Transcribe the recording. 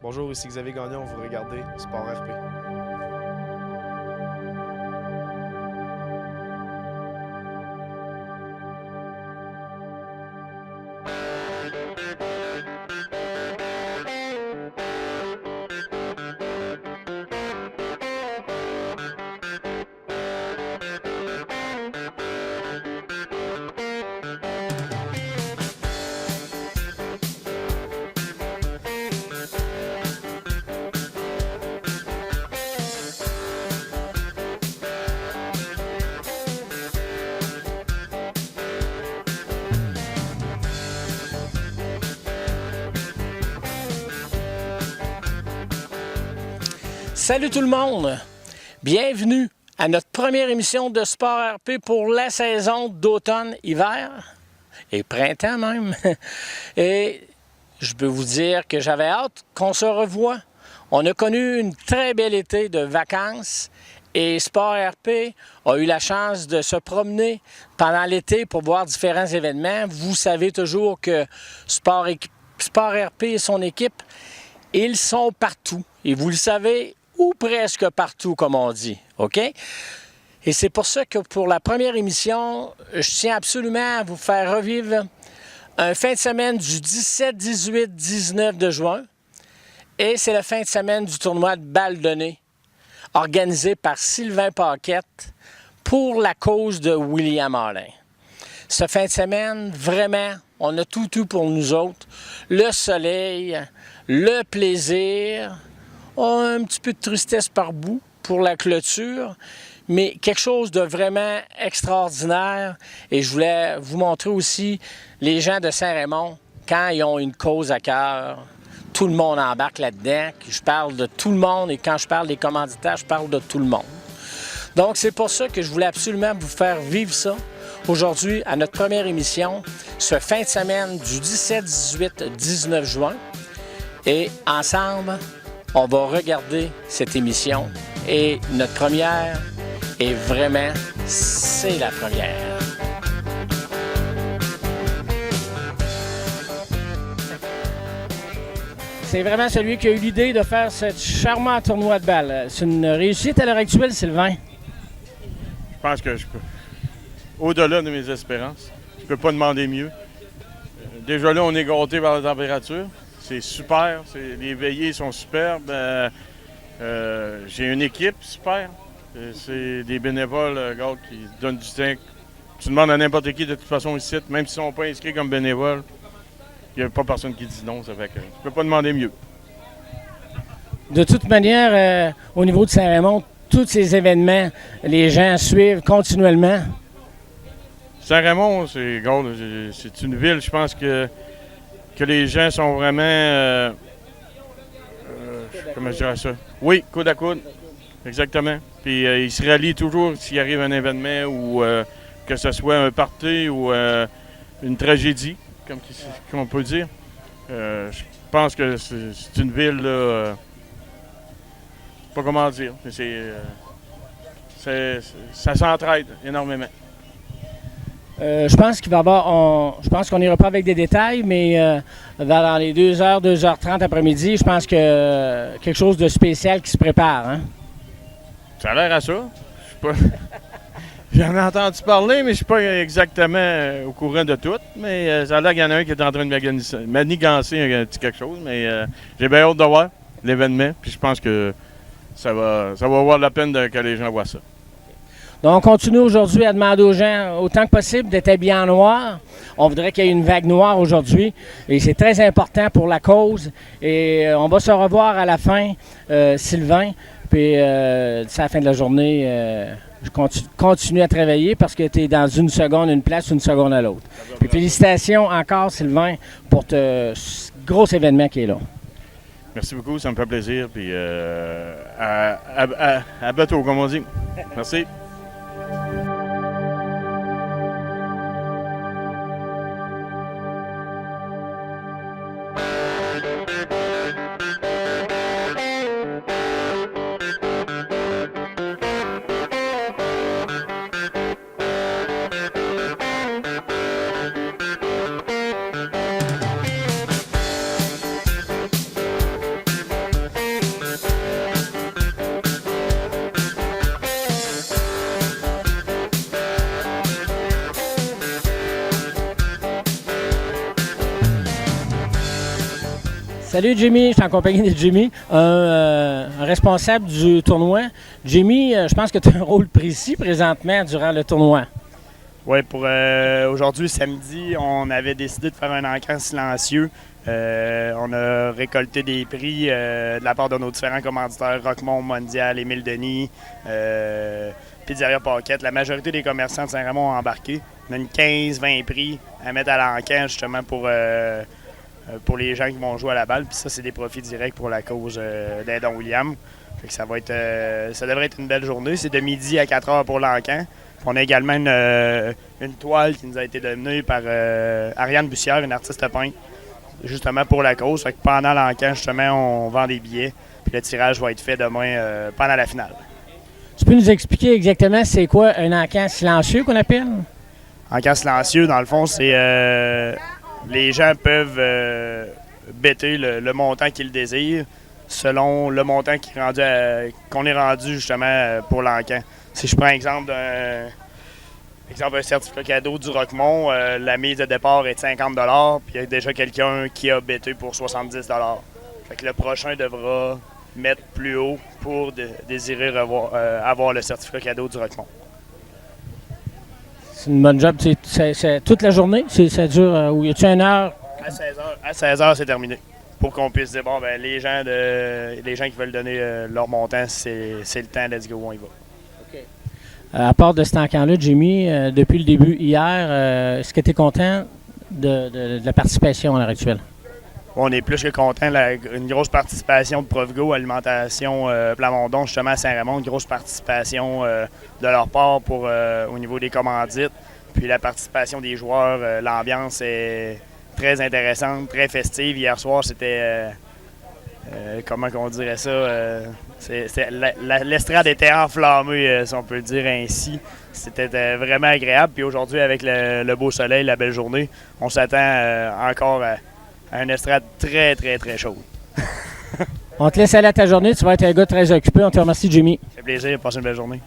Bonjour, ici Xavier Gagnon, vous regardez Sport RP. Salut tout le monde! Bienvenue à notre première émission de Sport RP pour la saison d'automne-hiver et printemps même. Et je peux vous dire que j'avais hâte qu'on se revoie. On a connu une très belle été de vacances et Sport RP a eu la chance de se promener pendant l'été pour voir différents événements. Vous savez toujours que Sport RP et son équipe, ils sont partout. Et vous le savez, ou presque partout, comme on dit, OK? Et c'est pour ça que pour la première émission, je tiens absolument à vous faire revivre un fin de semaine du 17, 18, 19 de juin. Et c'est la fin de semaine du tournoi de balle donnée, organisé par Sylvain Paquette pour la cause de William Alain. Ce fin de semaine, vraiment, on a tout eu pour nous autres. Le soleil, le plaisir, un petit peu de tristesse par bout pour la clôture, mais quelque chose de vraiment extraordinaire. Et je voulais vous montrer aussi les gens de Saint-Raymond, quand ils ont une cause à cœur, tout le monde embarque là-dedans. Je parle de tout le monde et quand je parle des commanditaires, je parle de tout le monde. Donc, c'est pour ça que je voulais absolument vous faire vivre ça aujourd'hui à notre première émission, ce fin de semaine du 17, 18, 19 juin. Et ensemble, on va regarder cette émission et notre première est vraiment, c'est la première. C'est vraiment celui qui a eu l'idée de faire ce charmant tournoi de balle. C'est une réussite à l'heure actuelle, Sylvain? Je pense que je peux, au-delà de mes espérances, je peux pas demander mieux. Déjà là, on est gâté par la température. C'est super, les veillées sont superbes. J'ai une équipe super. C'est des bénévoles gars, qui donnent du temps. Tu demandes à n'importe qui, de toute façon, ici, même s'ils ne sont pas inscrits comme bénévoles, il n'y a pas personne qui dit non. Ça fait que je peux pas demander mieux. De toute manière, au niveau de Saint-Raymond, tous ces événements, les gens suivent continuellement. Saint-Raymond, c'est une ville, je pense que les gens sont vraiment... comment je dirais ça? Oui, coude à coude. Exactement. Puis ils se rallient toujours s'il arrive un événement ou que ce soit un party ou une tragédie, comme on peut dire. Je pense que c'est une ville, là, pas comment dire, ça s'entraide énormément. Je pense qu'il va y avoir, je pense qu'on n'ira pas avec des détails, mais dans les 2h, 2h30 après-midi, je pense que quelque chose de spécial qui se prépare. Hein? Ça a l'air à ça. Je suis pas... J'en ai entendu parler, mais je ne suis pas exactement au courant de tout. Mais ça a l'air qu'il y en a un qui est en train de manigancer un petit quelque chose. Mais j'ai bien hâte de voir l'événement. Puis je pense que ça va avoir la peine que les gens voient ça. Donc, on continue aujourd'hui à demander aux gens, autant que possible, d'être habillés en noir. On voudrait qu'il y ait une vague noire aujourd'hui. Et c'est très important pour la cause. Et on va se revoir à la fin, Sylvain. Puis, c'est la fin de la journée, je continue à travailler parce que tu es dans une seconde, une place, une seconde à l'autre. Puis, félicitations encore, Sylvain, pour ce gros événement qui est là. Merci beaucoup, ça me fait plaisir. Puis, à bientôt, comme on dit. Merci. Salut Jimmy, je suis en compagnie de Jimmy, un responsable du tournoi. Jimmy, je pense que tu as un rôle précis présentement durant le tournoi. Oui, pour aujourd'hui, samedi, on avait décidé de faire un encamp silencieux. On a récolté des prix de la part de nos différents commanditaires, Roquemont, Mondial, Émile Denis, Pizzeria Paquette. La majorité des commerçants de Saint-Raymond ont embarqué. On a une 15-20 prix à mettre à l'encamp justement pour les gens qui vont jouer à la balle. Puis ça, c'est des profits directs pour la cause d'Aidon William. Fait que ça devrait être une belle journée. C'est de midi à 4 heures pour l'encamp. On a également une toile qui nous a été donnée par Ariane Bussière, une artiste peintre, justement pour la cause. Fait que pendant l'encamp, justement, on vend des billets. Puis le tirage va être fait demain pendant la finale. Tu peux nous expliquer exactement c'est quoi un encamp silencieux qu'on appelle? Encamp silencieux, dans le fond, c'est les gens peuvent bêter le montant qu'ils désirent selon le montant qu'on est rendu justement pour l'encamp. Si je prends exemple un certificat cadeau du Roquemont, la mise de départ est de 50 $, puis il y a déjà quelqu'un qui a bêté pour 70 $. Fait que le prochain devra mettre plus haut pour désirer avoir le certificat cadeau du Roquemont. C'est une bonne job. C'est toute la journée? Ça dure, ou y a-tu une heure? À 16 heures, c'est terminé. Pour qu'on puisse dire, bon, ben, les gens qui veulent donner leur montant, c'est le temps, let's go, on y va. À part de cet encamp-là, Jimmy, depuis le début hier, est-ce que tu es content de la participation à l'heure actuelle? On est plus que content. Une grosse participation de Profgo, Alimentation Plamondon, justement à Saint-Raymond, une grosse participation de leur part au niveau des commandites. Puis la participation des joueurs, l'ambiance est très intéressante, très festive. Hier soir, c'était, comment on dirait ça, l'estrade était enflammée, si on peut le dire ainsi. C'était vraiment agréable. Puis aujourd'hui, avec le beau soleil, la belle journée, on s'attend encore à une estrade très, très, très chaude. On te laisse aller à ta journée. Tu vas être un gars très occupé. On te remercie, Jimmy. Ça fait plaisir. Passe une belle journée.